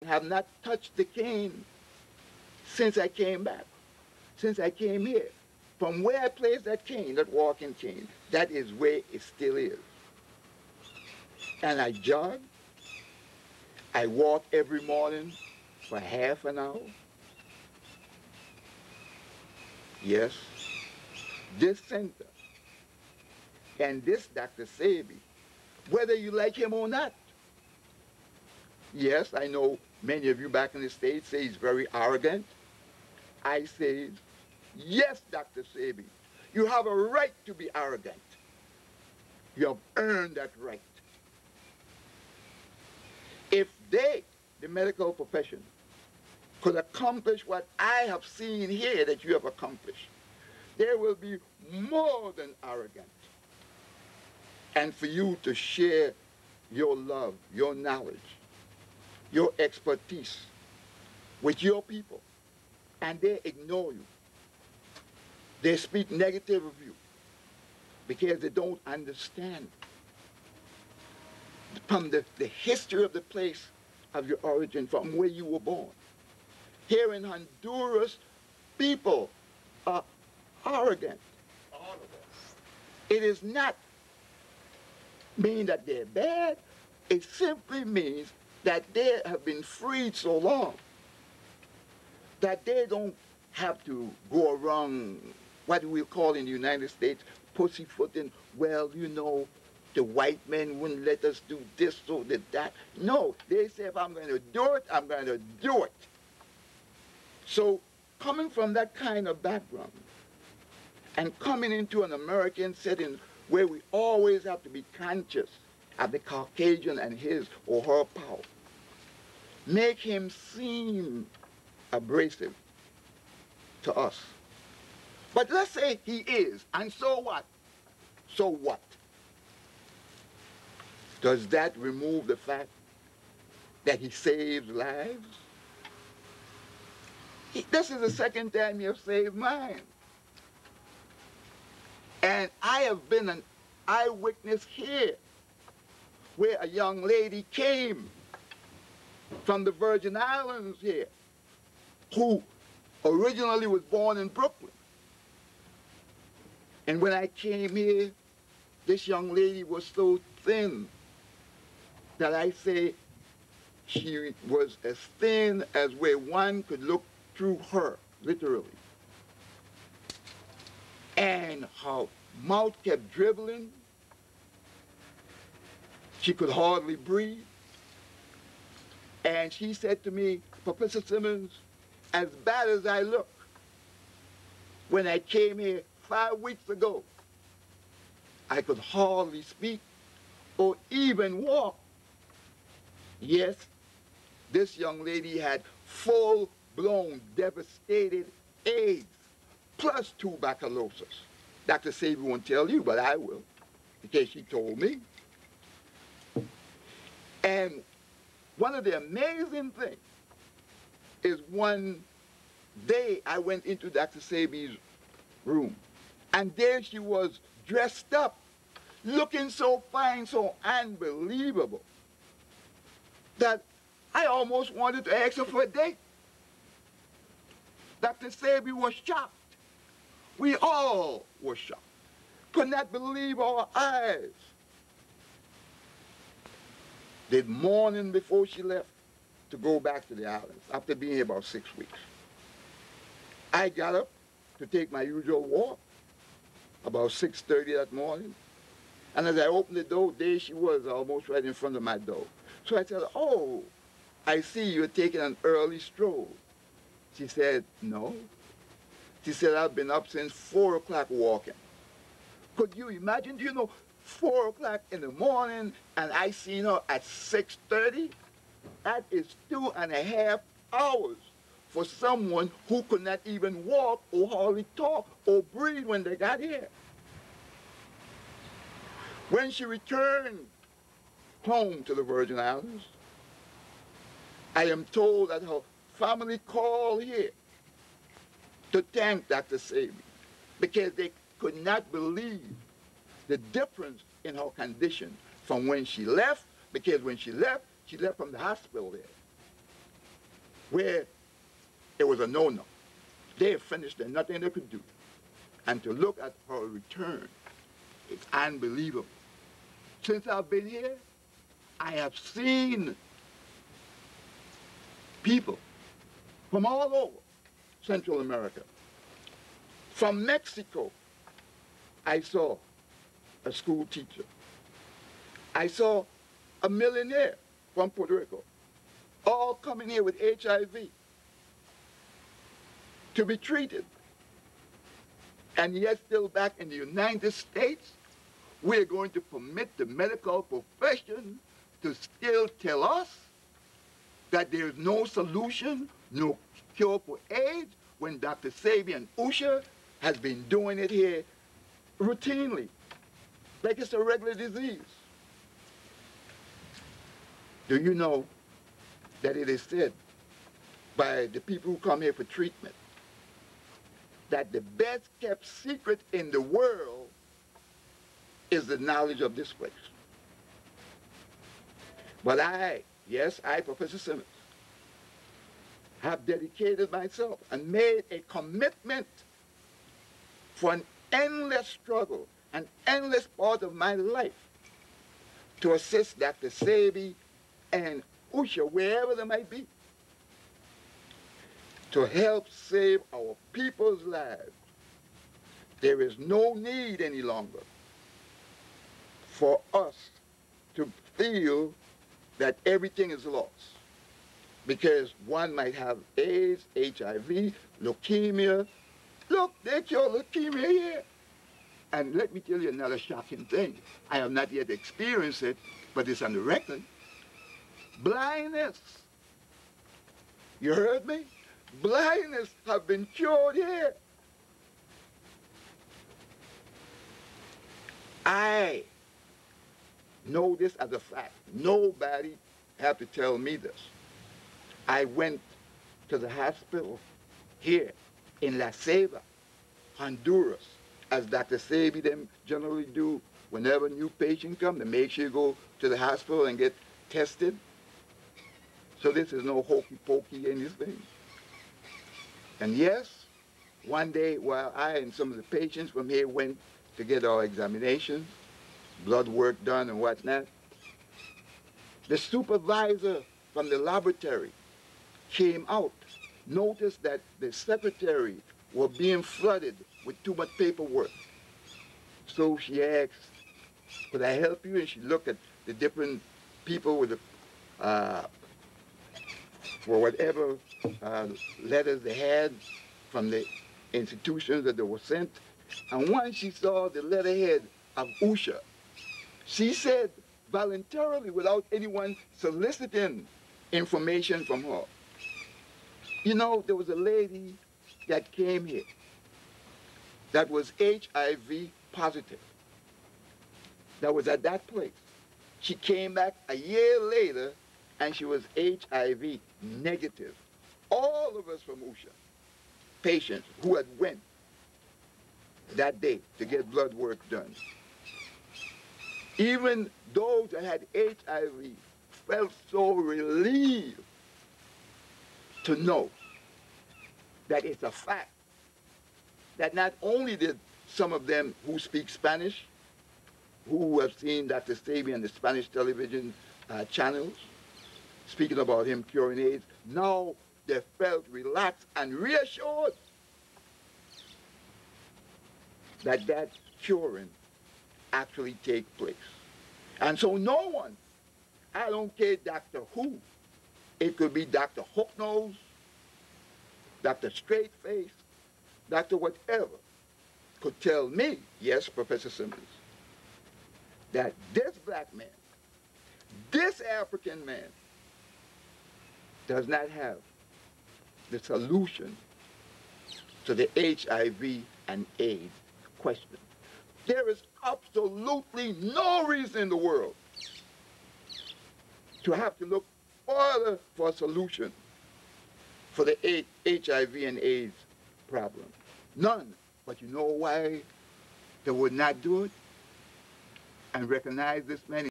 have not touched the cane since I came back, since I came here. From where I placed that cane, that walking cane, that is where it still is. And I jog, I walk every morning for half an hour. Yes, this center and this Dr. Sebi, whether you like him or not. Yes, I know many of you back in the States say he's very arrogant. I say, yes, Dr. Sebi, you have a right to be arrogant. You have earned that right. If they, the medical profession, could accomplish what I have seen here that you have accomplished, they will be more than arrogant. And for you to share your love, your knowledge, your expertise with your people, and they ignore you. They speak negative of you because they don't understand from the history of the place of your origin, from where you were born. Here in Honduras, people are arrogant. All of us. It is not mean that they're bad. It simply means that they have been freed so long that they don't have to go around what we call in the United States pussyfooting. Well, you know, the white men wouldn't let us do this or that. No, they say if I'm going to do it, I'm going to do it. So coming from that kind of background and coming into an American setting where we always have to be conscious of the Caucasian and his or her power, make him seem abrasive to us. But let's say he is, and so what? So what? Does that remove the fact that he saves lives? This is the second time you have saved mine. And I have been an eyewitness here where a young lady came from the Virgin Islands here who originally was born in Brooklyn. And when I came here, this young lady was so thin that I say she was as thin as where one could look through her, literally. And her mouth kept dribbling. She could hardly breathe. And she said to me, Professor Simmons, as bad as I look, when I came here 5 weeks ago, I could hardly speak or even walk. Yes, this young lady had full-blown, devastated AIDS, plus tuberculosis. Dr. Sebi won't tell you, but I will, because she told me. And one of the amazing things is one day I went into Dr. Sebi's room, and there she was dressed up, looking so fine, so unbelievable, that I almost wanted to ask her for a date. Dr. Sebi was shocked. We all were shocked. Could not believe our eyes. The morning before she left to go back to the islands, after being here about 6 weeks, I got up to take my usual walk about 6:30 that morning. And as I opened the door, there she was, almost right in front of my door. So I said, oh, I see you're taking an early stroll. She said, no. She said, I've been up since 4 o'clock walking. Could you imagine, do you know, 4 o'clock in the morning and I seen her at 6:30? That is 2.5 hours for someone who could not even walk or hardly talk or breathe when they got here. When she returned home to the Virgin Islands, I am told that her family called here to thank Dr. Sebi because they could not believe the difference in her condition from when she left, because when she left from the hospital there. where it was a no-no. They finished, there's nothing they could do. And to look at her return, it's unbelievable. Since I've been here, I have seen people from all over Central America. From Mexico, I saw a school teacher. I saw a millionaire from Puerto Rico, all coming here with HIV to be treated. And yet still back in the United States, we're going to permit the medical profession to still tell us that there's no solution, no cure for AIDS, when Dr. Sebi and Usha has been doing it here routinely, like it's a regular disease. Do you know that it is said by the people who come here for treatment that the best kept secret in the world is the knowledge of this place? But I, Professor Simmons, have dedicated myself and made a commitment for an endless struggle, an endless part of my life, to assist Dr. Sebi and Usha, wherever they might be, to help save our people's lives. There is no need any longer for us to feel that everything is lost, because one might have AIDS, HIV, leukemia. Look, they cure leukemia here. And let me tell you another shocking thing. I have not yet experienced it, but it's on the record. Blindness. You heard me? Blindness have been cured here. I know this as a fact. Nobody have to tell me this. I went to the hospital here in La Ceiba, Honduras, as Dr. Sebi them generally do whenever a new patient comes. They make sure you go to the hospital and get tested. So this is no hokey pokey anything. And yes, one day while I and some of the patients from here went to get our examinations, blood work done and whatnot, the supervisor from the laboratory came out, noticed that the secretary were being flooded with too much paperwork. So she asked, could I help you? And she looked at the different people with the, for whatever letters they had from the institutions that they were sent. And once she saw the letterhead of Usha, she said voluntarily, without anyone soliciting information from her, you know, there was a lady that came here that was HIV positive, that was at that place. She came back a year later and she was HIV negative. All of us from Usha, patients who had went that day to get blood work done, even those that had HIV felt so relieved to know that it's a fact that not only did some of them who speak Spanish, who have seen Dr. Sebi on the Spanish television channels, speaking about him curing AIDS, now they felt relaxed and reassured that that curing actually take place. And so no one, I don't care Dr. Who, it could be Dr. Hooknose, Dr. Straightface, Dr. whatever, could tell me, yes, Professor Simmons, that this black man, this African man, does not have the solution to the HIV and AIDS question. There is absolutely no reason in the world to have to look further for a solution for the HIV and AIDS problem. None. But you know why they would not do it and recognize this man